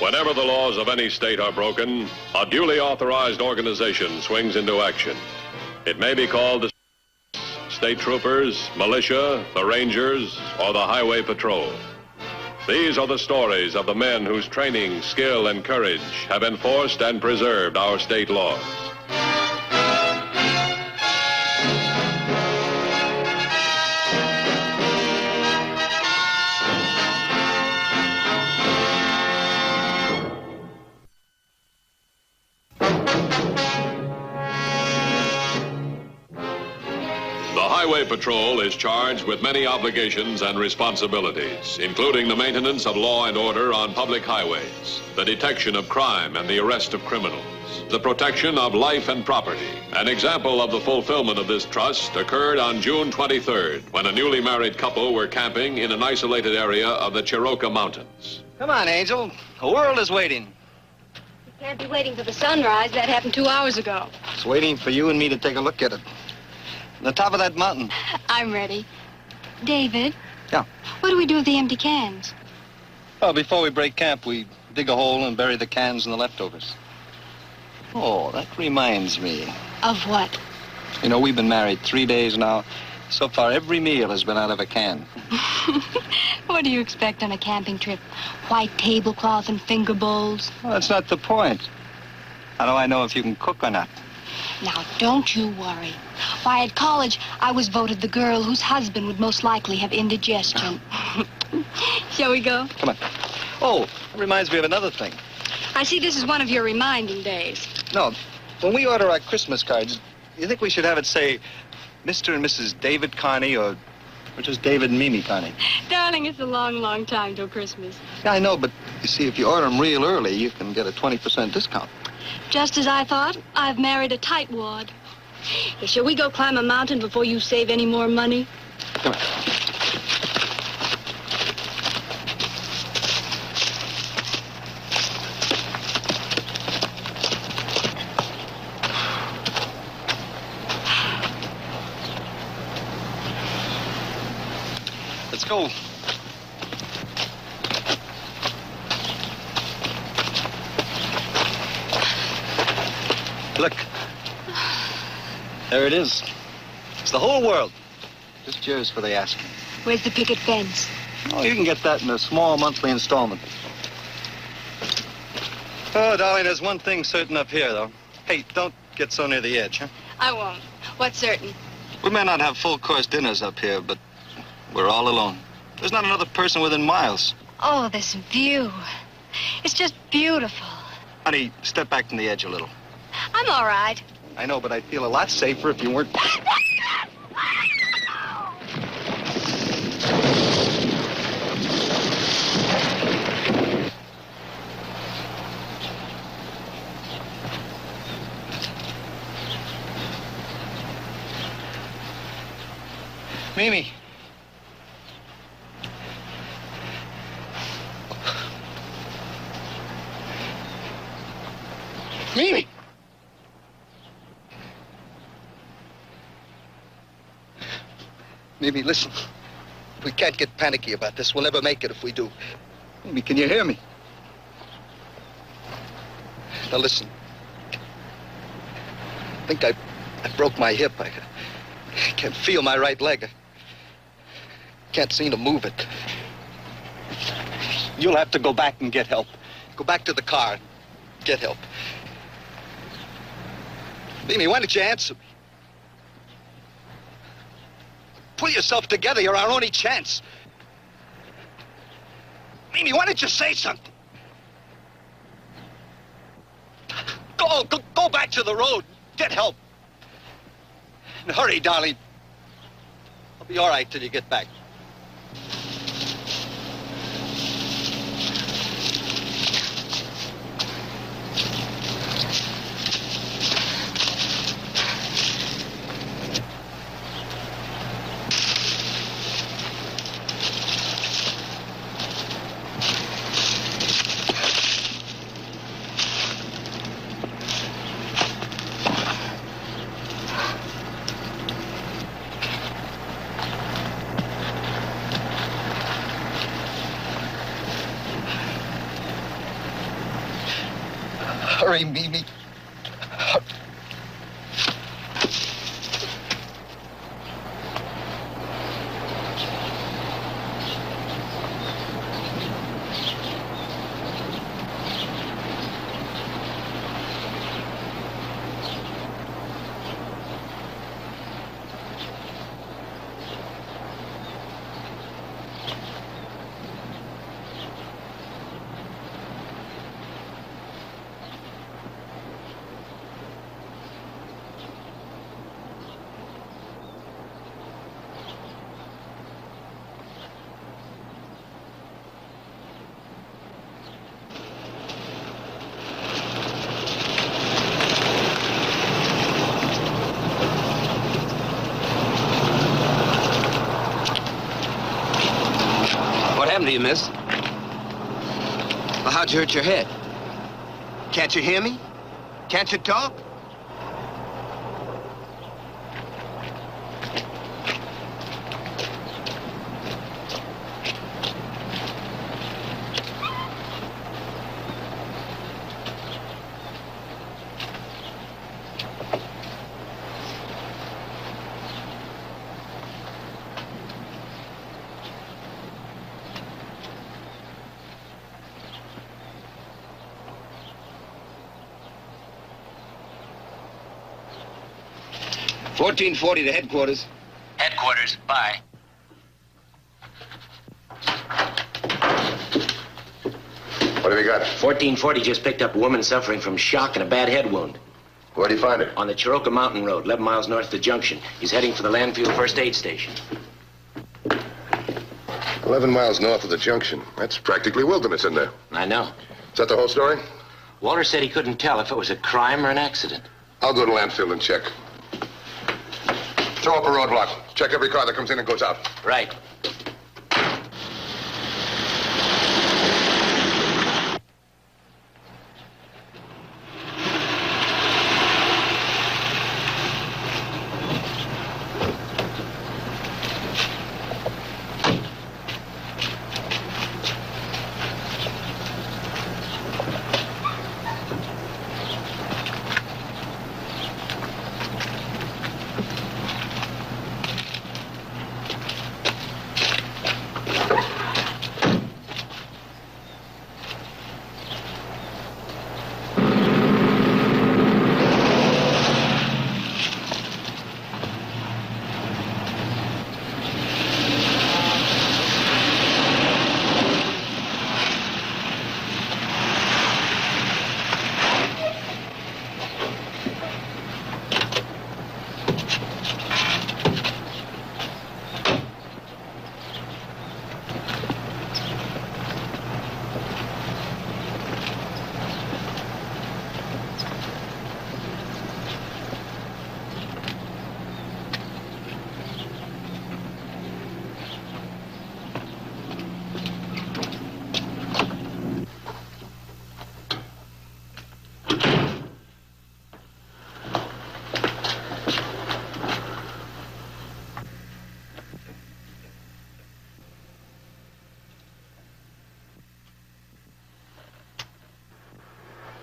Whenever the laws of any state are broken, a duly authorized organization swings into action. It may be called the state troopers, militia, the rangers, or the highway patrol. These are the stories of the men whose training, skill, and courage have enforced and preserved our state laws. The Highway Patrol is charged with many obligations and responsibilities, including the maintenance of law and order on public highways, the detection of crime and the arrest of criminals, the protection of life and property. An example of the fulfillment of this trust occurred on June 23rd, when a newly married couple were camping in an isolated area of the Chirocca Mountains. Come on, Angel. The world is waiting. You can't be waiting for the sunrise. That happened 2 hours ago. It's waiting for you and me to take a look at it. On the top of that mountain. I'm ready. David? Yeah? What do we do with the empty cans? Well, before we break camp, we dig a hole and bury the cans and the leftovers. Oh, that reminds me. Of what? You know, we've been married 3 days now. So far, every meal has been out of a can. What do you expect on a camping trip? White tablecloth and finger bowls? Well, that's not the point. How do I know if you can cook or not? Now, don't you worry. Why, at college, I was voted the girl whose husband would most likely have indigestion. Shall we go? Come on. Oh, that reminds me of another thing. I see this is one of your reminding days. No, when we order our Christmas cards, you think we should have it say Mr. and Mrs. David Carney or just David and Mimi Carney? Darling, it's a long, long time till Christmas. Yeah, I know, but you see, if you order them real early, you can get a 20% discount. Just as I thought, I've married a tightwad. Hey, shall we go climb a mountain before you save any more money? Come on. Let's go. Look. There it is. It's the whole world. Just yours for the asking. Where's the picket fence? Oh, you can get that in a small monthly installment. Oh, darling, there's one thing certain up here, though. Hey, don't get so near the edge, huh? I won't. What's certain? We may not have full-course dinners up here, but we're all alone. There's not another person within miles. Oh, this view. It's just beautiful. Honey, step back from the edge a little. I'm all right. I know, but I'd feel a lot safer if you weren't... Mimi. Mimi. Mimi, listen. We can't get panicky about this. We'll never make it if we do. Mimi, can you hear me? Now listen. I think I broke my hip. I can't feel my right leg. I can't seem to move it. You'll have to go back and get help. Go back to the car and get help. Mimi, why don't you answer me? Pull yourself together. You're our only chance. Mimi, why don't you say something? Go back to the road. Get help. And hurry, darling. I'll be all right till you get back. Hurry, Mimi. What happened to you, miss? Well, how'd you hurt your head? Can't you hear me? Can't you talk? $14.40 to headquarters. Headquarters, bye. What have you got? 1440 just picked up a woman suffering from shock and a bad head wound. Where'd you find her? On the Chirocca Mountain Road, 11 miles north of the junction. He's heading for the Landfield First Aid Station. 11 miles north of the junction. That's practically wilderness in there. I know. Is that the whole story? Walter said he couldn't tell if it was a crime or an accident. I'll go to landfill and check. Throw up a roadblock. Check every car that comes in and goes out. Right.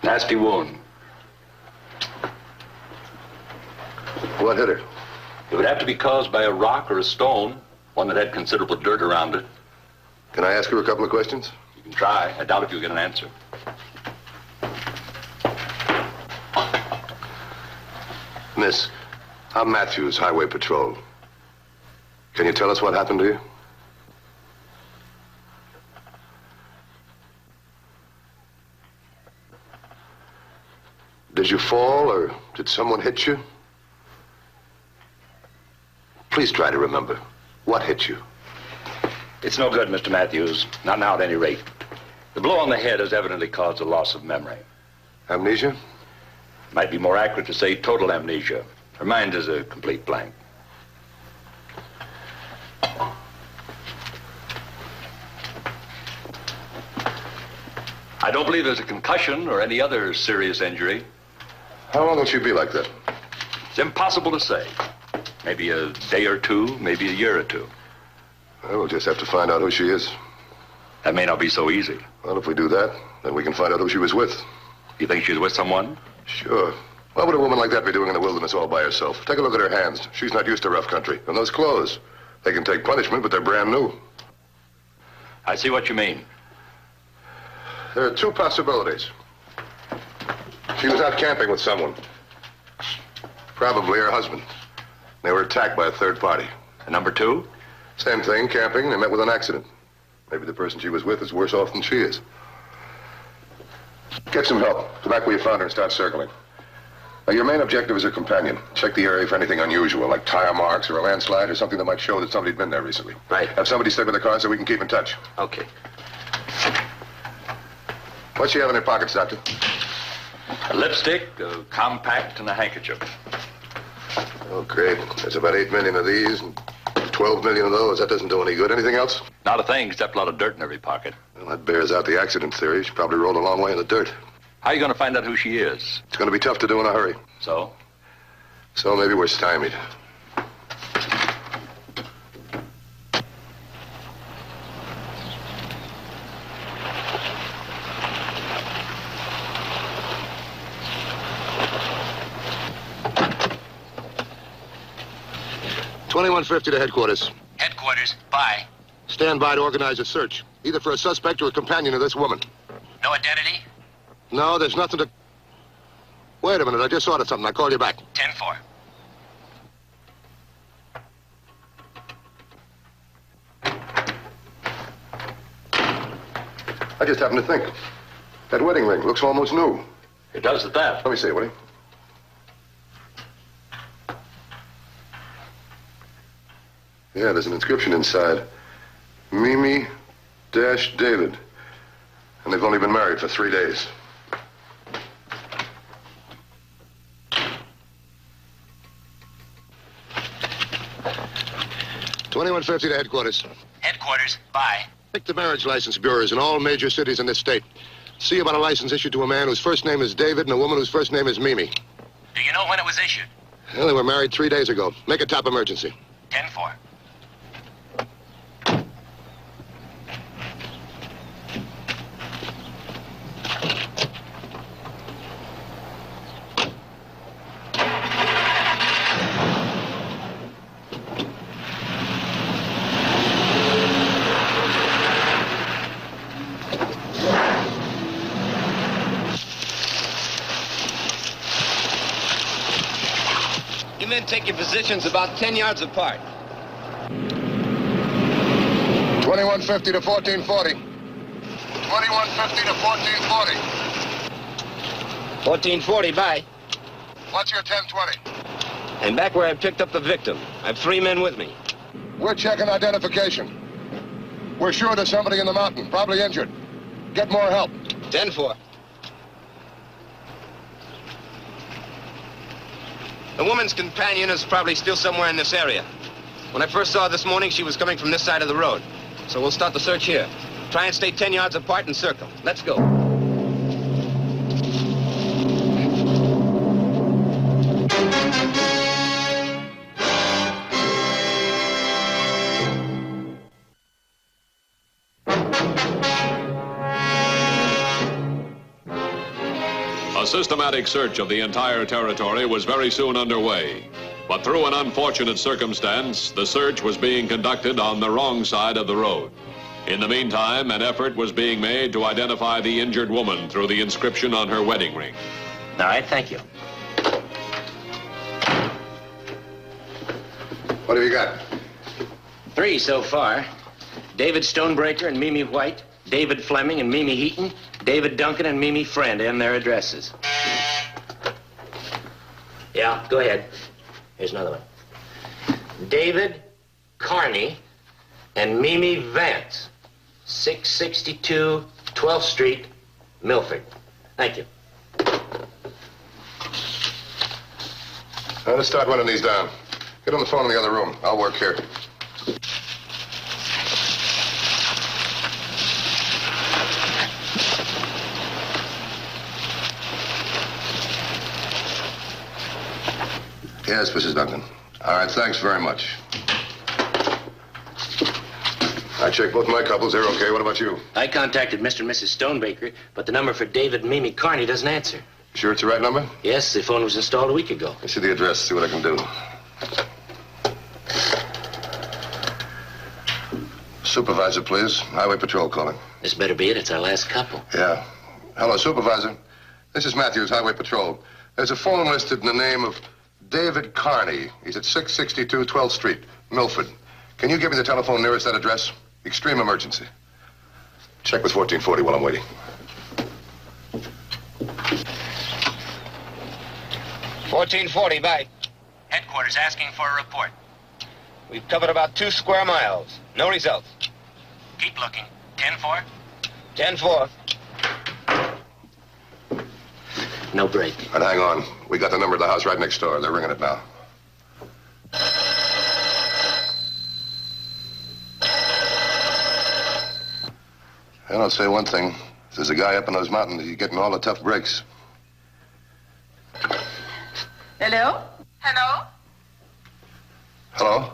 Nasty wound. What hit her? It would have to be caused by a rock or a stone, one that had considerable dirt around it. Can I ask her a couple of questions? You can try. I doubt if you'll get an answer. Miss, I'm Matthews, Highway Patrol. Can you tell us what happened to you? Did you fall, or did someone hit you? Please try to remember. What hit you? It's no good, Mr. Matthews. Not now, at any rate. The blow on the head has evidently caused a loss of memory. Amnesia? Might be more accurate to say total amnesia. Her mind is a complete blank. I don't believe there's a concussion or any other serious injury. How long will she be like that? It's impossible to say. Maybe a day or two, maybe a year or two. Well, we'll just have to find out who she is. That may not be so easy. Well, if we do that, then we can find out who she was with. You think she's with someone? Sure. What would a woman like that be doing in the wilderness all by herself? Take a look at her hands. She's not used to rough country. And those clothes. They can take punishment, but they're brand new. I see what you mean. There are two possibilities. She was out camping with someone. Probably her husband. They were attacked by a third party. And number two? Same thing, camping. They met with an accident. Maybe the person she was with is worse off than she is. Get some help. Go back where you found her and start circling. Now, your main objective is her companion. Check the area for anything unusual, like tire marks or a landslide or something that might show that somebody'd been there recently. Right. Have somebody stay with the car so we can keep in touch. Okay. What's she have in her pockets, Doctor? A lipstick, a compact, and a handkerchief. Oh, great. There's about 8 million of these and 12 million of those. That doesn't do any good. Anything else? Not a thing except a lot of dirt in every pocket. Well, that bears out the accident theory. She probably rolled a long way in the dirt. How are you going to find out who she is? It's going to be tough to do in a hurry. So? So maybe we're stymied. $21.50 to headquarters. Headquarters, bye. Stand by to organize a search, either for a suspect or a companion of this woman. No identity? No, there's nothing to... Wait a minute, I just ordered something. I'll call you back. 10-4. I just happened to think. That wedding ring looks almost new. It does at that. Let me see it, will you? Yeah, there's an inscription inside. Mimi-David. And they've only been married for 3 days. $21.50 to headquarters. Headquarters, bye. Pick the marriage license bureaus in all major cities in this state. See about a license issued to a man whose first name is David and a woman whose first name is Mimi. Do you know when it was issued? Well, they were married 3 days ago. Make a top emergency. 10-4. You men take your positions about 10 yards apart. $21.50 to 1440. $21.50 to 1440. 1440, bye. What's your 1020? And back where I picked up the victim. I have 3 men with me. We're checking identification. We're sure there's somebody in the mountain, probably injured. Get more help. 10-4. The woman's companion is probably still somewhere in this area. When I first saw her this morning, she was coming from this side of the road. So we'll start the search here. Try and stay 10 yards apart and circle. Let's go. A systematic search of the entire territory was very soon underway. But through an unfortunate circumstance, the search was being conducted on the wrong side of the road. In the meantime, an effort was being made to identify the injured woman through the inscription on her wedding ring. All right, thank you. What have you got? 3 so far. David Stonebreaker and Mimi White, David Fleming and Mimi Heaton, David Duncan and Mimi Friend, and their addresses. Yeah, go ahead. Here's another one. David Carney and Mimi Vance, 662 12th Street, Milford. Thank you. Let's start running these down. Get on the phone in the other room. I'll work here. Yes, Mrs. Duncan. All right, thanks very much. I checked both my couples. They're okay. What about you? I contacted Mr. and Mrs. Stonebaker, but the number for David and Mimi Carney doesn't answer. Sure it's the right number? Yes, the phone was installed a week ago. Let's see the address, see what I can do. Supervisor, please. Highway Patrol calling. This better be it. It's our last couple. Yeah. Hello, Supervisor. This is Matthews, Highway Patrol. There's a phone listed in the name of David Carney. He's at 662 12th Street, Milford. Can you give me the telephone nearest that address? Extreme emergency. Check with 1440 while I'm waiting. $14.40, bye. Headquarters asking for a report. We've covered about 2 square miles. No results. Keep looking. 10-4? 10-4. No break. And hang on. We got the number of the house right next door. They're ringing it now. And I'll say one thing. If there's a guy up in those mountains, he's getting all the tough breaks. Hello? Hello? Hello?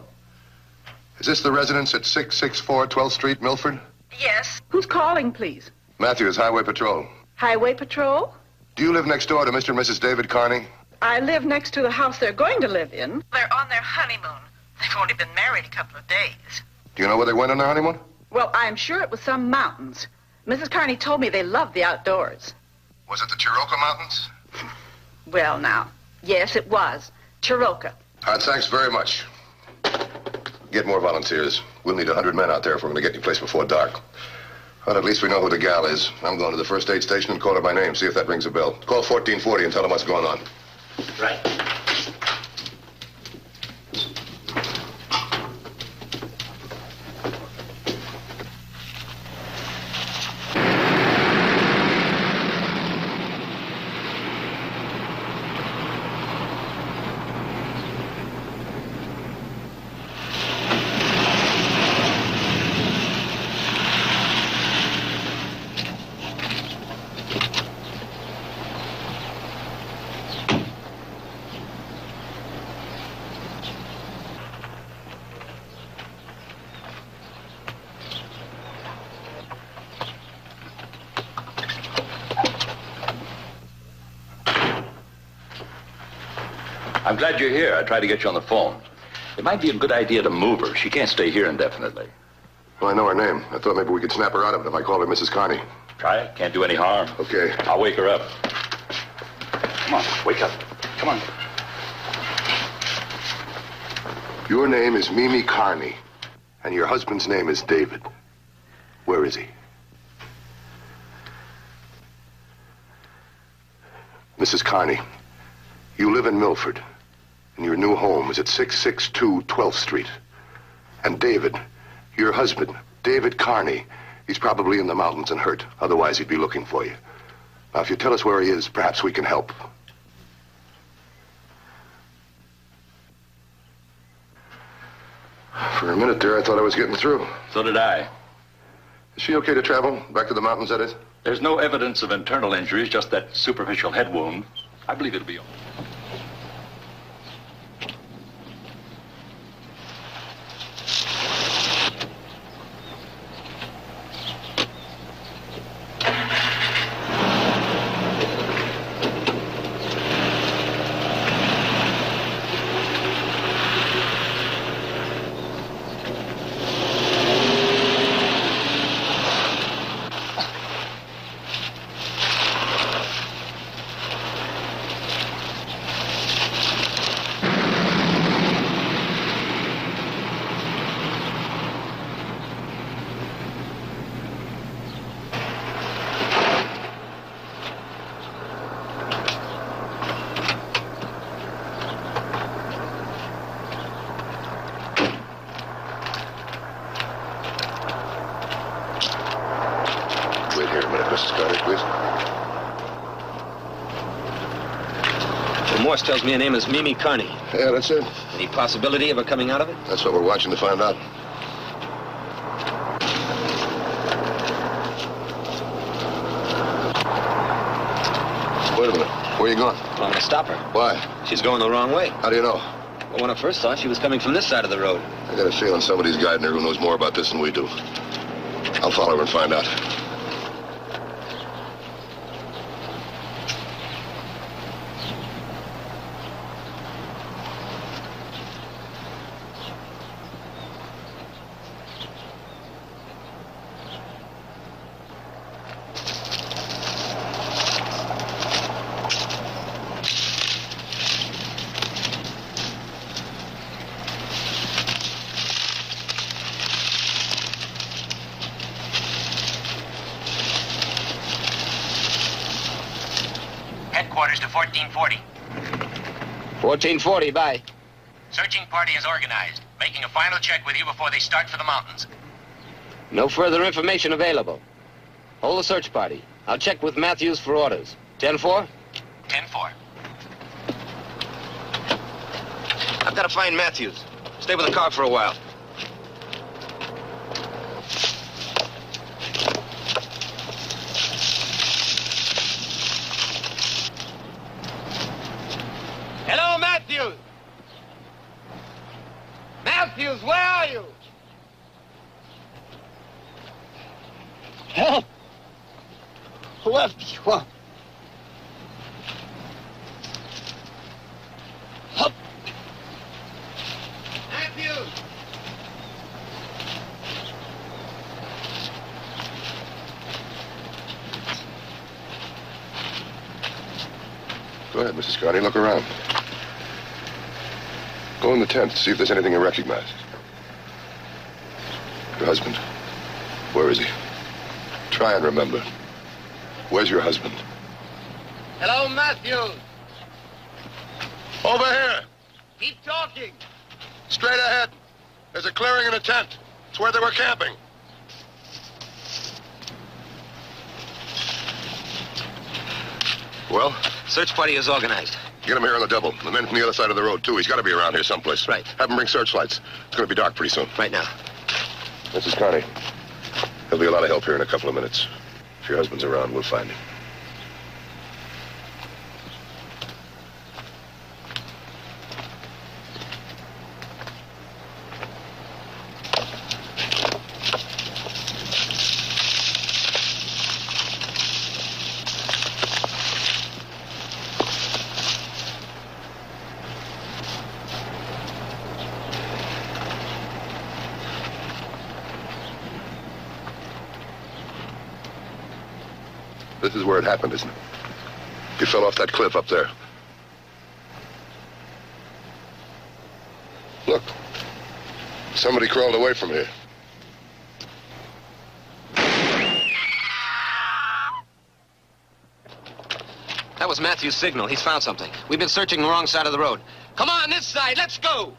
Is this the residence at 664 12th Street, Milford? Yes. Who's calling, please? Matthews, Highway Patrol. Highway Patrol? Do you live next door to Mr. and Mrs. David Carney? I live next to the house they're going to live in. They're on their honeymoon. They've only been married a couple of days. Do you know where they went on their honeymoon? Well, I'm sure it was some mountains. Mrs. Carney told me they love the outdoors. Was it the Chiroka Mountains? Well, now, yes, it was. Chiroka. All right, thanks very much. Get more volunteers. We'll need 100 men out there if we're going to get any place before dark. Well, at least we know who the gal is. I'm going to the first aid station and call her by name, see if that rings a bell. Call 1440 and tell them what's going on. Right. I'm glad you're here. I tried to get you on the phone. It might be a good idea to move her. She can't stay here indefinitely. Well, I know her name. I thought maybe we could snap her out of it if I called her Mrs. Carney. Try it. Can't do any harm. Okay. I'll wake her up. Come on, wake up. Come on. Your name is Mimi Carney, and your husband's name is David. Where is he? Mrs. Carney, you live in Milford, and your new home is at 662 12th Street. And David, your husband, David Carney, he's probably in the mountains and hurt. Otherwise, he'd be looking for you. Now, if you tell us where he is, perhaps we can help. For a minute there, I thought I was getting through. So did I. Is she okay to travel? Back to the mountains, that is? There's no evidence of internal injuries, just that superficial head wound. I believe it'll be all. Morse tells me her name is Mimi Carney. Yeah, that's it. Any possibility of her coming out of it? That's what we're watching to find out. Wait a minute. Where are you going? I'm going to stop her. Why? She's going the wrong way. How do you know? Well, when I first saw her, she was coming from this side of the road. I got a feeling somebody's guiding her who knows more about this than we do. I'll follow her and find out. Headquarters to 1440. 1440, bye. Searching party is organized. Making a final check with you before they start for the mountains. No further information available. Hold the search party. I'll check with Matthews for orders. 10-4? 10-4. I've got to find Matthews. Stay with the car for a while. Hello, Matthews! Matthews, where are you? Help! Whoever you are. Help! Matthews! Go ahead, Mrs. Carney. Look around. Go in the tent, see if there's anything you recognize. Your husband. Where is he? Try and remember. Where's your husband? Hello, Matthews! Over here. Keep talking! Straight ahead. There's a clearing in a tent. It's where they were camping. Well, Search party is organized. get him here on the double. The men from the other side of the road, too. He's got to be around here someplace. Right. Have him bring searchlights. It's going to be dark pretty soon. Right now. Mrs. Carney, there'll be a lot of help here in a couple of minutes. If your husband's around, we'll find him. This is where it happened, isn't it? You fell off that cliff up there. Look. Somebody crawled away from here. That was Matthew's signal. He's found something. We've been searching the wrong side of the road. Come on, this side. Let's go!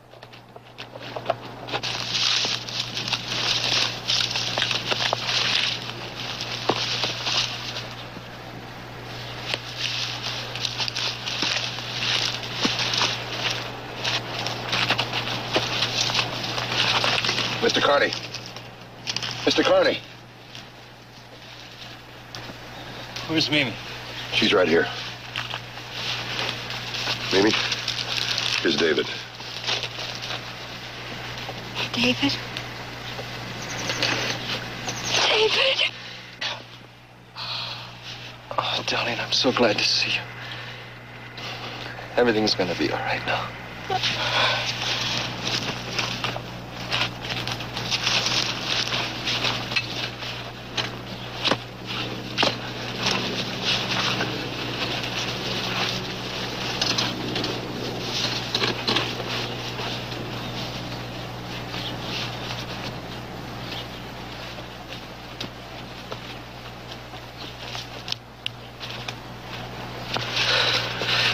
Mr. Carney. Mr. Carney. Where's Mimi? She's right here. Mimi, here's David. David? David? Oh, darling, I'm so glad to see you. Everything's gonna be all right now.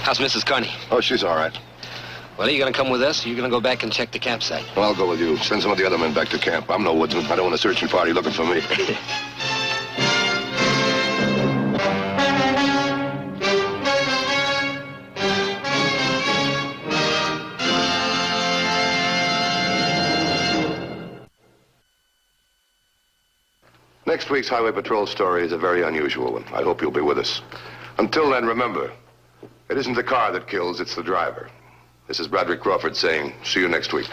How's Mrs. Carney? Oh, she's all right. Well, are you going to come with us, or are you going to go back and check the campsite? Well, I'll go with you. Send some of the other men back to camp. I'm no woodsman. I don't want a searching party looking for me. Next week's Highway Patrol story is a very unusual one. I hope you'll be with us. Until then, remember, it isn't the car that kills, it's the driver. This is Broderick Crawford saying, see you next week.